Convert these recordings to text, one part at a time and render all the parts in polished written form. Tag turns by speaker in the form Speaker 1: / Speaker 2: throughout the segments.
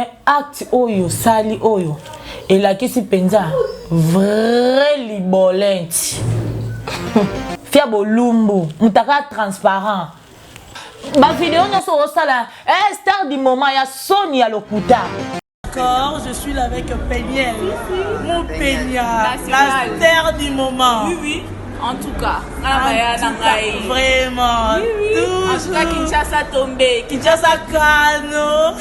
Speaker 1: mais acte oyo sali oyo et la qui si penza vrai libolenti fia bolumbu mutaka transparent ma vidéo n'a so sala star du moment ya Sonia Lokuta.
Speaker 2: D'accord, je suis là avec Péniel, mon Pénia, la star du moment.
Speaker 3: Oui, oui. En tout cas,
Speaker 2: vraiment.
Speaker 3: Oui, oui. En tout cas, Kinshasa tombé.
Speaker 2: Kinshasa Kano.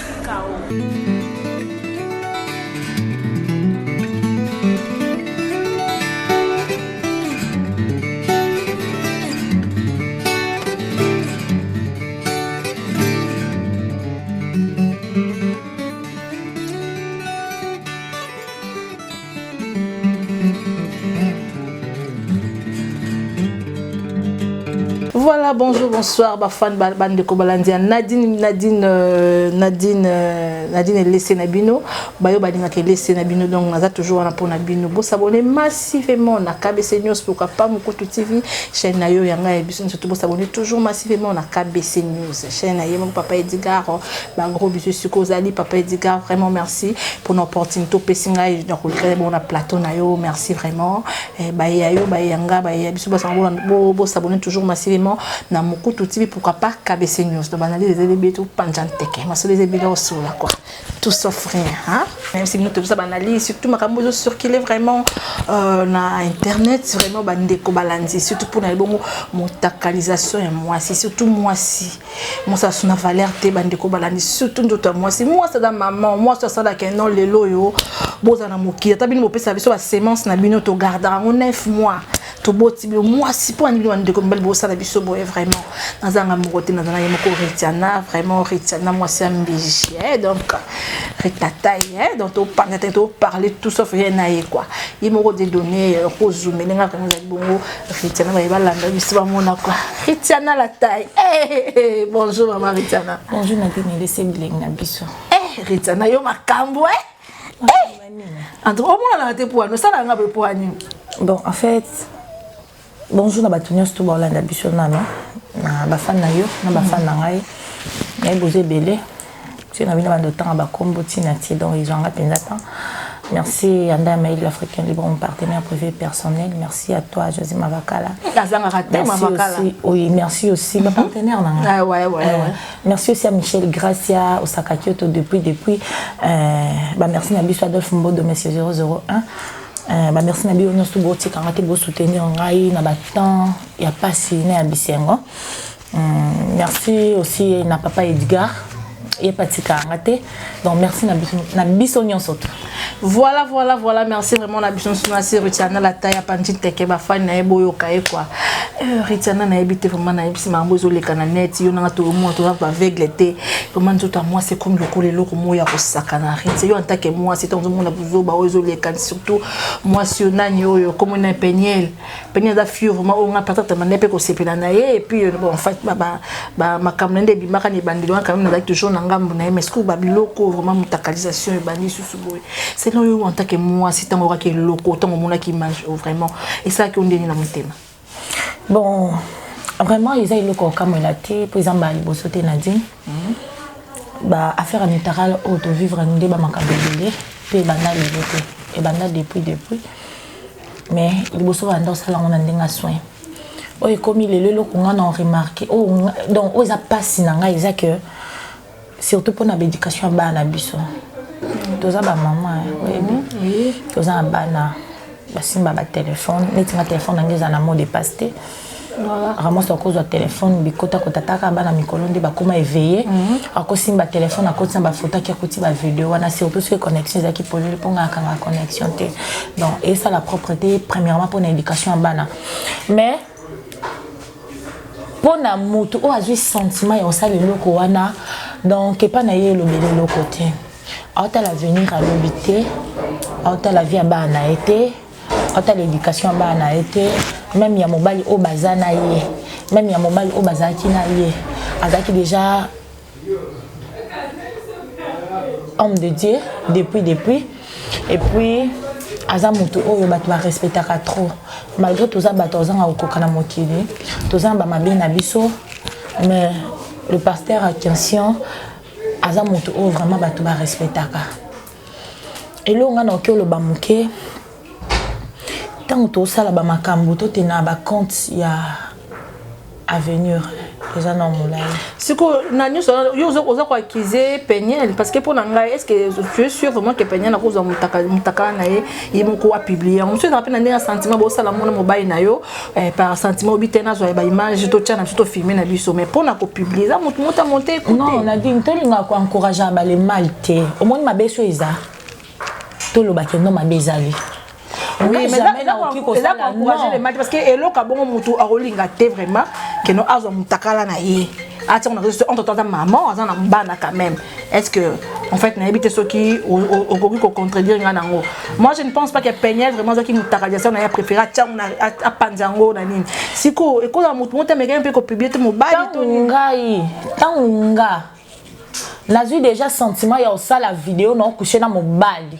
Speaker 4: Voilà, bonjour, bonsoir, fan bande de Kobalandia. Nadine est laissée Nabino. Bayo Badina qui est laissée Nabino, donc on a toujours un pour Nabino. Vous s'abonnez massivement à KBC News, pourquoi pas Mukutu TV, chaîne Nayo Yanga et Bisson, surtout vous s'abonnez toujours massivement à KBC News, chaîne Nayo, mon papa Edgar, un gros bisous sur Kozali, papa Edgar, vraiment merci pour l'opportunité. Pessinga et donc on a plateau Nayo, merci vraiment. Bayayo, Bayanga, Bayabisou, vous s'abonnez toujours massivement. Na Mukutu TV, pourquoi pas KBC News. Donc, on a les éléments tout panjanteke. Moi, c'est les éléments sur la quoi. Tout sauf rien, hein. Même si nous tout ça banalise, surtout ma caméra circuler vraiment na internet, vraiment bande Kobalandia, surtout pour na bon motakalisation et moi si surtout moi si moi ça son valeur te bande Kobalandia, surtout d'autres moi si moi ça da maman, moi ça da kenon le loyo, boza na moki, ta bin mo pesa biso la sémence na bino to garda en 9 mois. To boti moi si pour andi de comme belle bossa la biso boye vraiment dans un amoureux dans un yemoko Ritiana vraiment Ritiana moi c'est un bijou donc Ritata donc to parler tout sauf rien naïe quoi il m'aura des données rezoomé nga comme ça bon Ritiana va landa biso ba mona quoi Ritiana la taille bonjour maman Ritiana
Speaker 1: Bonjour Nadine laissez bling na biso
Speaker 4: Ritiana yo makambo entre au moins la te pour nous ça la nga pour ani
Speaker 1: bon en fait bonjour na batunyo sto ba landa biso na ba fan na yo na ba fan na ngai na bozé belé tu na bina ba de temps ba kombo tina ti donc ils ont rappelé temps. Merci Anda Maïl l'Africain Libre, mon partenaire privé personnel. Merci à toi José Mavakala. Oui, merci aussi ma partenaire. Merci aussi à Michel Gracia Osaka Kyoto depuis. Merci Nabiso Adolphe Mbodo Monsieur 001. Merci Nabi Onostu Boti quand tu veux soutenir Ngai na batan y a pas signé à Bisengo. Merci aussi na papa Edgar. Et patika ngate donc merci na biso nyonso.
Speaker 4: Voilà merci vraiment na biso sur Ritiana la taille à panji teke ba fan na eboyo kae quoi Ritiana na ebité vraiment na ebisi mambozo le cananet yo na to mo to va aveugle té comment tout à moi c'est comme le kolelo ko mo ya ko sakana Ritiana yo en tant que moi c'est ton monde buzo ba ozo le can surtout moi si on yo comme on a Péniel da fio vraiment on a peut-être mané pe ko sepela na et puis bon en fait ba makamnende bi makani bandilo quand même na toujours na ngambo na mais skou ba biloko vraiment mutakalisation et bani sous boy c'est là où en tant que moi si tant aura que loco tant mon qui mange vraiment et ça qu'on donne dans mon thème
Speaker 1: bon vraiment ils ont loco comme il a été par exemple ba libosoté Nadine ba affaire amitrale auto vivre en débat makabelé pe bana liboté et bana depuis mais liboso ando sala on ndenga soin oy comme il est le qu'on a remarqué donc aux a passé nanga ils que surtout pour l'éducation bana biso toza ba maman oui toza bana basimba ba téléphone netinga téléphone ngeza na mot de pasté voilà ramos à cause du téléphone bikota kotataka bana mikolo nde bakoma éveillé akosimba téléphone akotina ba photo ki akoti ba vidéo wana surtout sur connexion ezaki pour le ponga kanga connexion té donc et ça la propreté premièrement pour l'éducation bana mais pour na mutu o azui sentiment ya osala loko wana donc pas na ye le bele le côté autant l'avenir à l'obité autant la vie à bana été autant l'éducation à bana été même ya mobile au bazana ye même ya mobile au bazaki na ye azaki déjà homme de Dieu depuis et puis azamutu oyo bato ba respectaka trop malgré tout ça bato zanga okokana mokili to zamba mabe na biso mais le pasteur a conscient aza moto o vraiment bato ba respectaka elo nga na okelo ba muke tant to sala ba makambo to tena ba compte ya avenir eza na molai
Speaker 4: siko na nyuso yo oza ko accuser Peniel parce que pour nanga est-ce que tu es sûr vraiment que Peniel na ko za mutaka na ye yimoko a publier on se rappelle na sentiment bo sala mona mobile na yo par sentiment obitena zo ba image to tchana to filmer na biso mais pour na ko publier za mutu mota monter écouter
Speaker 1: non na dit to linga ko encourager ba le mal te au moins ma beso eza to lo ba kendo ma bezali.
Speaker 4: Oui, mais là, encourager les matchs parce que et là, quand on monte à Rolinga, t'es vraiment que nous avons mutakala na ye. Attends, on a reçu en tant que maman, on a bana quand même. Est-ce que en fait, n'a habité ceux qui au contredire ngana. Moi, je ne pense pas que Peniel vraiment ceux qui mutakala ça n'a préféré à Panzango na nini. Siko, et quand on monte mais un peu ko publier tout mobile
Speaker 1: to ngai. Tanga. La vu déjà sentiment il y a ça la vidéo non couché na mobile.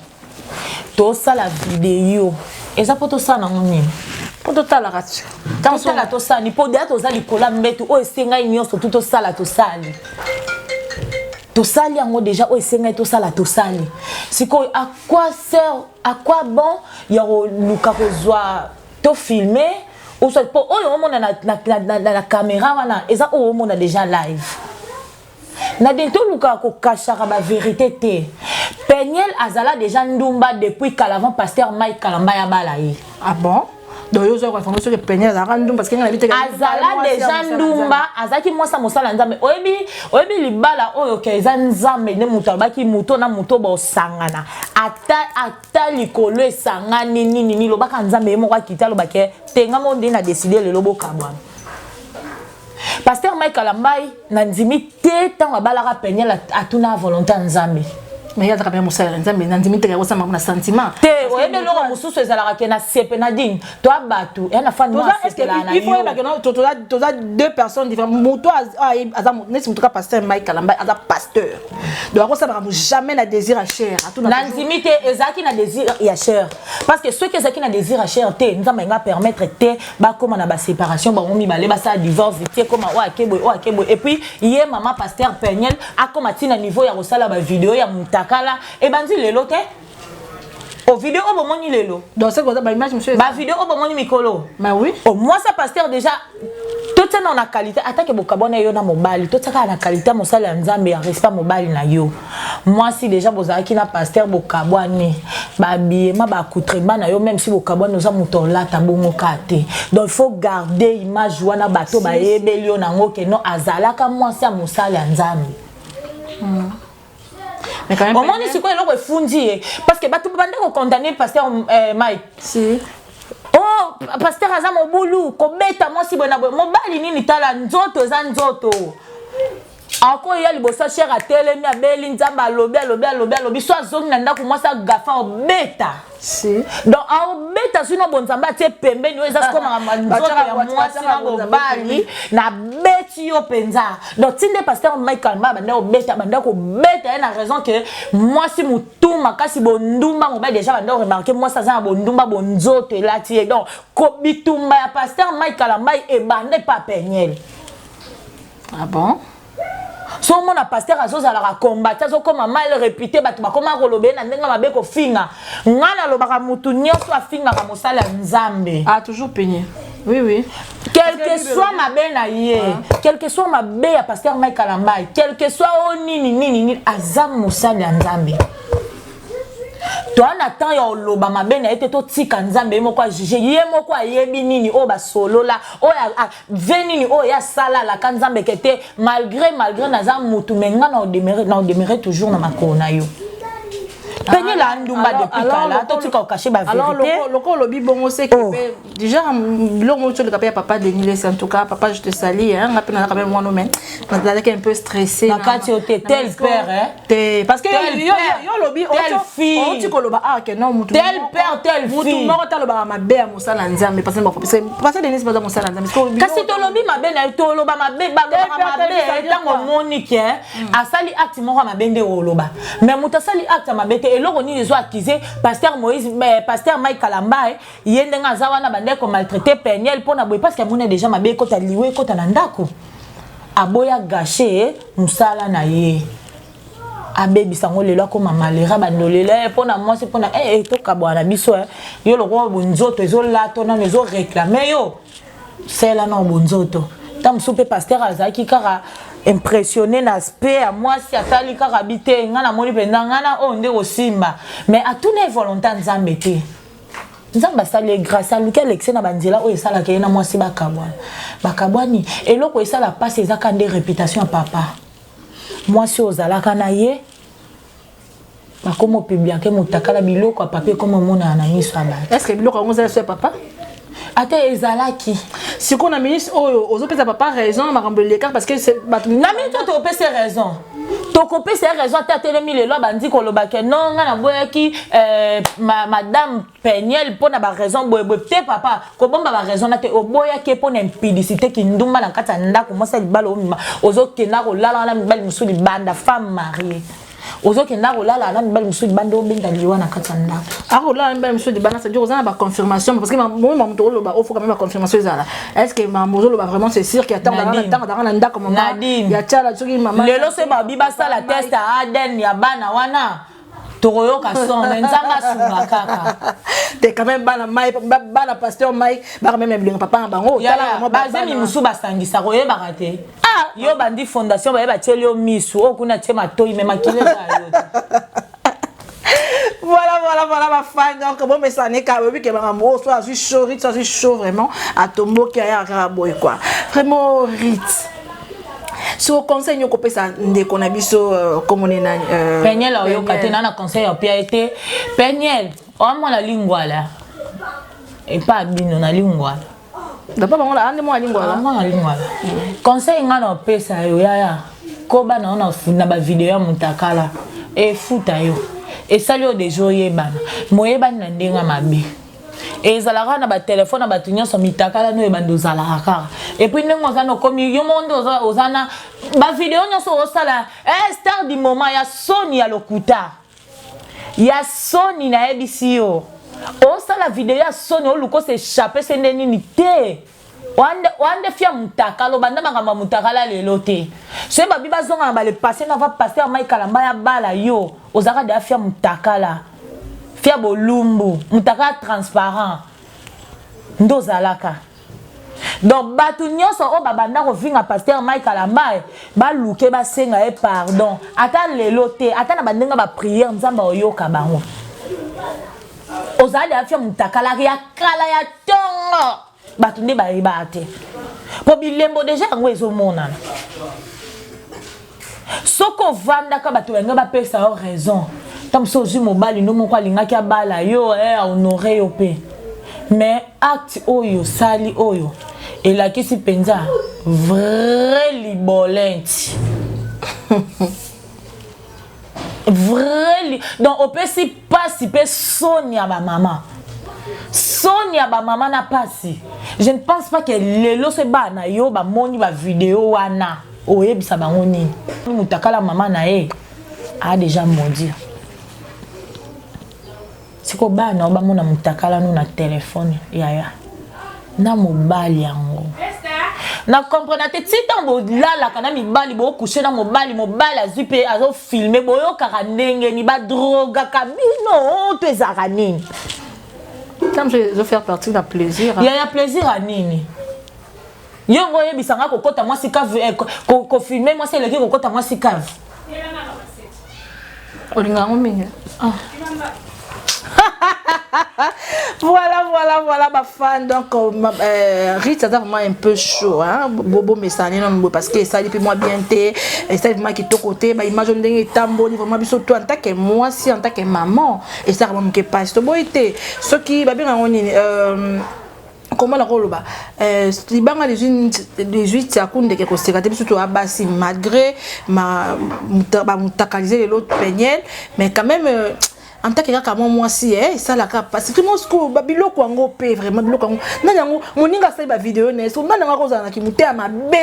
Speaker 1: To ça la vidéo et ça pour tout ça non nini
Speaker 4: pour tout la ratio
Speaker 1: tant ça la to ça ni pour dire to ça li kola mbetu o esenga nyonso tout ça la to sali yango déjà o esenga to ça la to sali siko à quoi sert à quoi bon ya luka kozwa to filmer ou soit pour o yo mona na caméra wana et ça o mona déjà live na dento luka ko kashaka ba vérité te Peniel azala déjà ndumba depuis qu'avant pasteur Mike Kalamba ya balaye.
Speaker 4: Ah bon? Donc yo zo ko famo sur Peniel azala ndumba parce que ngala biteka
Speaker 1: azala déjà ndumba azaki mwasa mosala nzambe oyebi libala oyo ke eza nzambe ne muto baki muto na muto bo sangana ata likolo esangani nini lobaka nzambe moko akita lobake tenga monde na décider le lobo kabwana. Pasteur Mike Kalambai na ndimi te tant abalaka Peniel atuna volonté nzambe.
Speaker 4: Mais il y a très bien mon salaire nzambe na ndimi te ka osama na sentiment.
Speaker 1: Te oyebe loko mususu ezalaka ke na sepe na ding. Toi batu et na fani moi
Speaker 4: est-ce que il faut que non toza deux personnes différentes. Moto azam nesi mutuka pasteur Mike Kalambai aza pasteur. Donc osama jamais na désir à chair.
Speaker 1: Na ndimi te ezaki na désir ya chair. Parce que ceux qui ezaki na désir à chair te nzambe nga permettre te ba koma na ba séparation ba ngomi ba le ba sa divorce te koma o akebo et puis hier maman pasteur Peniel a koma tina niveau ya kosala ba vidéo ya mutakala et bandi lelo te au vidéo au bomoni lelo
Speaker 4: donc c'est quoi ba image monsieur
Speaker 1: ba vidéo au bomoni mikolo
Speaker 4: mais oui
Speaker 1: au moi ça pasteur déjà tout ça na qualité attaque bokabona yo na mobile tout ça na qualité mosala nzambe ya respect mobile na yo moi si déjà bozaki na pasteur bokabwani ba biema ba coutrement na yo même si bokabwani oza mutola tabongo kate donc il faut garder image wana bato ba yebeli yo nango ke no azalaka moi ça mosala nzambe.
Speaker 4: Mais quand même
Speaker 1: au moins c'est quoi le refundi parce que bato bande ko condamner pasteur Mike
Speaker 4: si
Speaker 1: oh pasteur Azam Obulu ko beta moi si bona mobali nini tala nzoto za nzoto ako ya liboso cher atelemi abeli nzamba alobi so azongi na ndako moi sa gafa obeta
Speaker 4: si
Speaker 1: donc obeta sino bonzamba tie pembeni eza skoma nzoto ya mwasi na mobali na beti yo penza donc tinde pasteur Michael Mba banda obeta na raison que moi si mutuma kasi bondumba mobali déjà banda remarquer moi ça za bondumba bonzoto elati donc ko bitumba ya pasteur Michael Mba e bande pa Peniel.
Speaker 4: Ah bon?
Speaker 1: So mon pasteur azoza la combattre so comme mal répété batu ba koma kolobe na ndenga mabe ko finga ngala lobaka mutu nyonso afinga ka mosala nzambe
Speaker 4: ah toujours peigné oui
Speaker 1: quel que soit ma bena yé quel que soit ma bé ya pasteur Mike Kalambai quel que soit o nini azam mosala nzambe toi on attend yo loba mabena ete to tika nzambe moko juger ye moko ayebi nini o ba solo la o ya venini o ya sala la kanzambe kete malgré naza mutu menga na demeurer toujours na makona yo Peniel la ndumba depuis kala to tika okache ba vérité
Speaker 4: alors loko lobi bongo c'est que déjà longo to le kapé papa Denis en tout cas papa je te salue hein rappelle na quand même moi non mais un peu stressé
Speaker 1: na kati tel père hein
Speaker 4: parce que yo lobi on tu koloba ah que non mutu
Speaker 1: tel père tel fille
Speaker 4: mutu moko ta loba mabe ya mosala nzambe parce que Denis pas mosala nzambe
Speaker 1: kasi to lobi mabe na to loba mabe ba loba mabe tango monique asali acte moko mabe nde o loba mais mutu asali acte mabe et l'on ni les a accusé pasteur Moïse pasteur Mike Kalambai yendenga zawana bande ko maltraiter Peniel pour na boy parce que mona déjà mabe ko ta liwe ko ta ndako aboya gâché musala na ye abebi sango lelo ko mamalera bandolela pona moi c'est pona to kabwana biso yo loko bonzoto ezolato na ezo réclamer yo c'est là non bonzoto tam soupe pasteur azaki kara impressionné l'aspect à moi si atali kara habité ngana moni penda ngana onde osimba mais à tout les volontaires nzambe te nzamba sali grâce à lequel l'excès na banzela o esala ke na moi si bakabwani eloko esala passe ezaka nde réputation papa moi si ozalaka na ye bakomo publier motakala biloko papier comme mona na miso abati
Speaker 4: est-ce que biloko ngo zala sur papa
Speaker 1: ate ezalaki
Speaker 4: si qu'on a ministre ozo pesa papa raison makambo l'écart parce que c'est
Speaker 1: na minute to pesa raison to ko pesa raison ate telemi lelo bandi ko lobake non nga na boyaki madame Peniel pona ba raison boye te papa ko bomba ba raison na te oboyaki pona impudicité ki ndumba na kata ndako mo sa libalo ozo kena ko lala na mibali musuli banda femme mariée ozo kena ko lala na mibali musuli banda obenda liwa na kata ndako
Speaker 4: ako lala mibali musuli banda ça dit aux ba confirmation parce que moi maman to lo ba offre quand même la confirmation ezala est-ce que maman zo lo ba vraiment c'est sûr qu'il attend dans ndako maman ya tchala tsoki maman
Speaker 1: lelo se ba biba sala test à Aden ya bana wana toroyo ka son nzanga sunga kaka
Speaker 4: t'es quand même bana pasteur Mike ba même blinga papa bango
Speaker 1: tala mo bazemi musu basangisa koye bakate yo bandi fondation ba tcheli o misu okuna tchema toyi même makile za yo
Speaker 4: voilà ma fan donc bon mais ça n'est qu'à oui que ma mot soit chaud vraiment à tombo qui a un boy quoi vraiment Rit so conseil nous copé ça de qu'on a biso comme on est na
Speaker 1: Peniel yo katena na conseil a bien été Peniel on moi la lingua là et pas bino na lingua
Speaker 4: d'abord on la ande moi lingua là
Speaker 1: conseil ngana pesa yo ya ko bana on a funa ba vidéo mutakala et futa yo et salio de joyeux bana moyeba na ndenga mabe et zalaka na ba téléphone na ba tunyo so mitakala no e bando zalaka et puis ndengo za no komi yo monde ozana ba vidéo nyoso osala star du moment ya Sony ya lokuta ya Sony na ebisio osala vidéo ya Sony oluko se échapper se nini te wande fia mutakalo banda makamba mutakala lelo te so ba biba zonga ba le passer na va passer Mike Kalamba ya bala yo ozaka de fia mutakala fia bolumbu mutakala transparent ndo zalaka donc batu nyonso o babanda ko vinga pasteur Mike Kalamba ba luke ba senga pardon ata lelo te ata na bandenga ba prière nzamba oyoka bango ozaka de fia mutakala ya kala ya tongo batunde ba ibate po bilembo déjà ngo ezomona soko vanda ka batu wenga ba pesa o raison tam so ju mobali no moko alinga ki abala yo honorer yo pe mais acte oyo sali oyo et la kisi penza vrai libolenti vrai donc on peut si pas si pe Sonia ba maman Sonia ba maman na pasi. Je ne pense pas que lelo se bana yo ba moni ba vidéo wana oyebisa bango nini. Mutakala maman na e a déjà maudit. Siko bana ba mona mutakala no na téléphone yaya. Na mobali yango. Na comprendre te ti tambo lala kana mibali bo coucher na mobali azupe azo filmer boyo kaka ndenge ni ba droga kabino to ezaka nini.
Speaker 4: Comme je veux faire partie d'un plaisir.
Speaker 1: Il y a plaisir à nini. Yo ngoye bisanga kokota moi sikave ko filmer moi c'est le qui kokota moi sikave.
Speaker 4: Olinga ngominga. Voilà ma fan donc Rit ça vraiment un peu chaud hein bobo message non parce que ça depuis moi bien té et ça vraiment qui to côté ba image ndenge tamboli vraiment biso toi en tant que moi si en tant que maman et ça vraiment que pas to boité ce qui ba bien ngoni comment la rôle ba libanga les 18 secondes que conséquence biso to abasi malgré ma mutakaliser l'autre Peniel mais quand même en tant que kaka moi si ça la ka parce que tout le monde ko biloko ngo pe vraiment biloko ngo na yango moninga sa ba vidéo ne so na nga kozana ki mutea mabe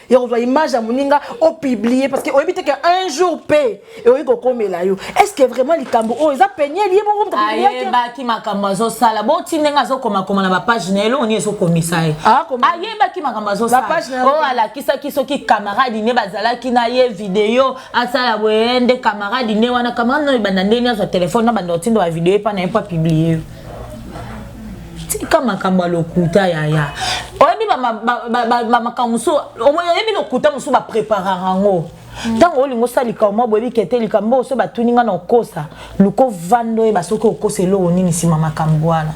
Speaker 4: et on voit image à moninga au publier parce que on évite que un jour pe et on ko komela yo est-ce que vraiment les kambo oh ils a peigné lié bon comme
Speaker 1: aye ba ki makambo zo sala bo tinenga zo koma na ba page nelo on yeso komisaye aye ba ki makambo zo sala oh ala kisa kiso ki camarade ne bazala ki na ye vidéo asala wende camarade ne wana camarade no banda ndeni zo téléphone na banda otindo ba vidéo pa na pas publier tika makambo lokuta ya oyebi ba makamso oyebi lokuta musu ba préparer ngo tango olingo salika mo boyebi kete likambo so batuninga na kosa luko vando e basoko okoselo onini sima makambo wana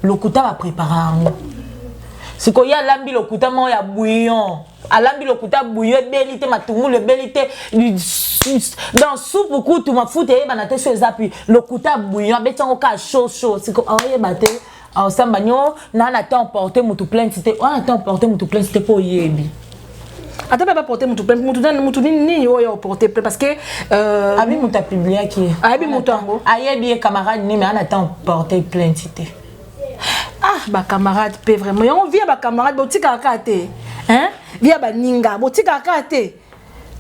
Speaker 1: lokuta ba préparer ngo siko ya lambi lokuta mo ya bouillon alambi lokuta bouillon belité matungulu belité dans soupe kutu mafuta e banate so ezapi lokuta bouillon betango ka chaud siko oye bate au sambanyo na na temps porter mutu plainte on a temps porter mutu plainte pour yebi
Speaker 4: attends pas porter mutu plainte mutu ni yo porter plainte parce que
Speaker 1: abi mutu publié qui
Speaker 4: abi mutu ngo
Speaker 1: ayebi camarade ni mais on a temps porter plainte
Speaker 4: ah ba camarade pe vraiment on vient ba camarade botika kate hein via ba ninga botika kate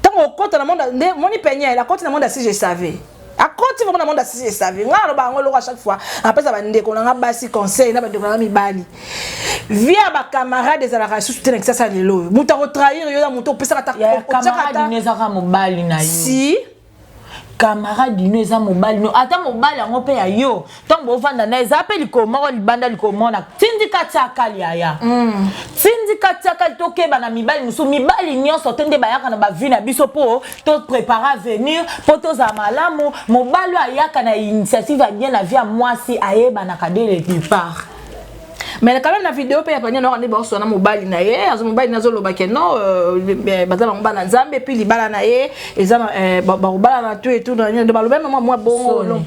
Speaker 4: tango kota na monde moni peña la kota na monde si je savais à côté vraiment na monde si je savais ngalo ba ngolo à chaque fois après ça ba ndeko na basi conseil na ba ndeko na mibali via ba camarade des ala rasu soutenir que ça lelo muta ko trahir yo na muto pesa ta
Speaker 1: camarade ni ezaka mobali na yo
Speaker 4: si
Speaker 1: camarade ni eza mobali no ata mobali yango pe ya yo tango ovanda na eza pe likoma libanda likomona tindika tsakali aya tindika tsakali tokeba na mibali musu mibali nyonso tende bayaka na bavi na biso po to préparer venir po to za malamu mobali ayaka na initiative ya bien la vie à mwasi ayeba na kadele départ.
Speaker 4: Mais quand même la vidéo pe ya panya no ande ba so na mobali na ye azo mobali nazo loba ke no bazala mbala nzambe puis libala na ye eza ba bala na tout et tout na ndo baloba moi bongo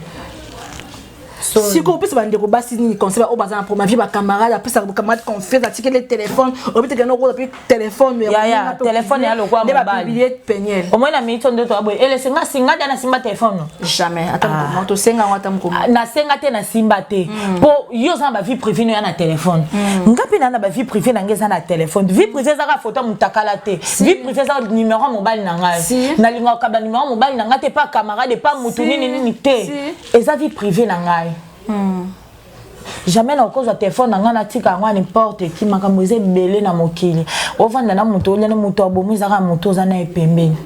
Speaker 4: si ko pesa bande ko basi ni conseil o bazala pour ma vie ba camarade après ça camarade confiance atike le téléphone o bite que no ko depuis téléphone
Speaker 1: ya téléphone ya lokwa mobali
Speaker 4: penyel
Speaker 1: au moins na minute ndo to aboy ele singa dana simba téléphone
Speaker 4: jamais attends moto senga wata mko
Speaker 1: na senga te na simba te po yo za ba vie privée no ya na téléphone ngapi na ba vie privée na ngeza na téléphone vie privée za ka photo mutakala te vie privée za numéro mobile na ngai na linga ka ba numéro mobile na ngate pas camarade pas mutu nini te eza vie privée na ngai. Jamais na cause de téléphone na ngana tika ngwa n'importe qui makambo eze belé na mokili ovanda na moto ole na moto abomiza ka moto za na epembeni.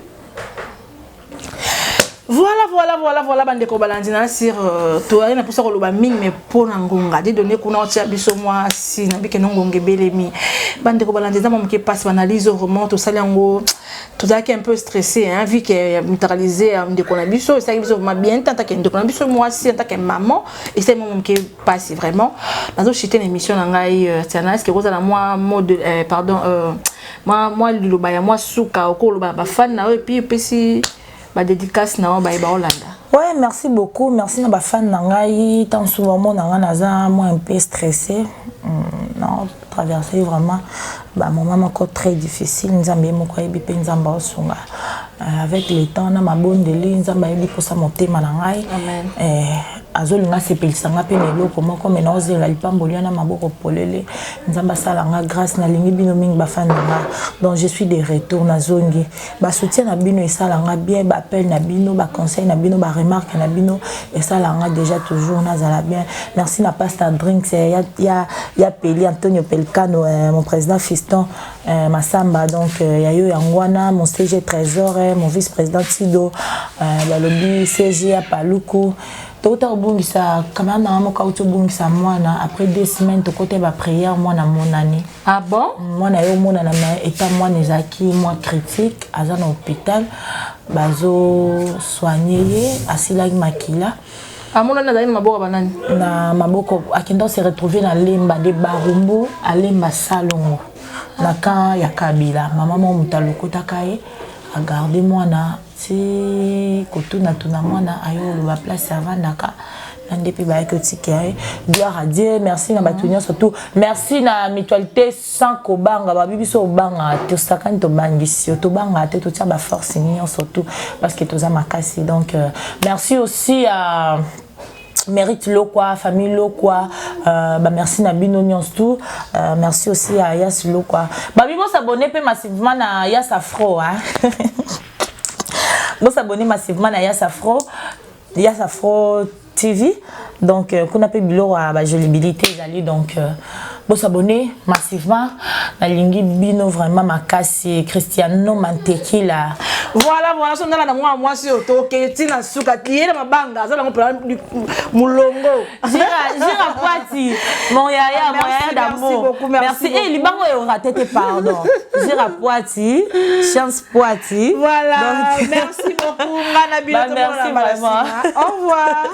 Speaker 1: Voilà bandeko balandina sur toi na posa ko loba ming mais pona ngonga de donner kuna otia biso moi si na bike ngonge belemi bandeko balandina mo ke passe analyse remonte sali ngo tout ça qui est un peu stressé hein vu que neutraliser ndeko na biso ça biso ma bien tant que ndeko na biso moi si en tant que maman et c'est mon ke passe vraiment dans chiter une émission na ngai tiana est-ce que rosa na moi mode pardon moi loba ya moi suka ko loba ba fan na et puis si ba dédicace na ba Hollanda. Ouais, merci beaucoup. Merci na ba fan na ngai tant souvent mon na naza moi un peu stressé. Non, traverser vraiment ba moment encore très difficile nzambe moko yebi pe nzamba osunga. Avec le temps na mabondeli nzamba yebi posa motema na ngai.
Speaker 4: Amen.
Speaker 1: Azolinga sepelisanga pe leloko moko me na ozela lipamboli na maboko polele nzamba salanga grâce na lingi bino mingi bafana nga donc je suis de retour na zongi ba soutien na bino esalanga bien ba appel na bino ba conseil na bino ba remarque na bino esalanga déjà toujours na zala bien merci na pasta drinks ya Peli Antonio Pelcano mon président Fiston Massamba donc yayo yangwana mon CG Trésor mon vice-président Tido balobi CG à Paluku Tota obungisa kama na moka utobungisa mwana après 2 semaines to côté ba prière mwana monani.
Speaker 4: Ah bon?
Speaker 1: Mwana yo mwana na état mwana ezaki moi critique aza na hôpital bazo soigner asila makila.
Speaker 4: Ah mwana na zaini maboko banani?
Speaker 1: Na maboko akenda se retrouver na lemba de Barumbu à lemba salongo. Na kan ya Kabila mama mo mutalokota kae a garder mwana si kotuna tuna mwana ayo la place savandaka ndepi ba ko tike gloire à Dieu merci na batunya surtout merci na mutualité sans kobanga ba bibiso banga to sakani to bangisi to banga te to tia ba force ni surtout parce que to za makasi donc merci aussi à Mérite lo quoi, famille lo quoi, bah merci na bino nyons tout, merci aussi à Yas lo quoi. Bah oui, bon s'abonner peu massivement à Yas Afro, hein. Bon s'abonner massivement à Yas Afro TV, donc qu'on appelle bilo à bah jolibilité allez donc bon s'abonner massivement na lingi bino vraiment makasi Cristiano Mantequilla.
Speaker 4: Voilà, son dans la moi si auto que tina suka tié na mabanga ça on prend mulongo.
Speaker 1: Jira Poiti, mon yaya d'amour. Merci. Et libango et raté tes pardon. Jira Poiti, chance Poiti.
Speaker 4: Voilà. Donc, merci beaucoup Ngana Bino.
Speaker 1: Merci vraiment.
Speaker 4: Au revoir.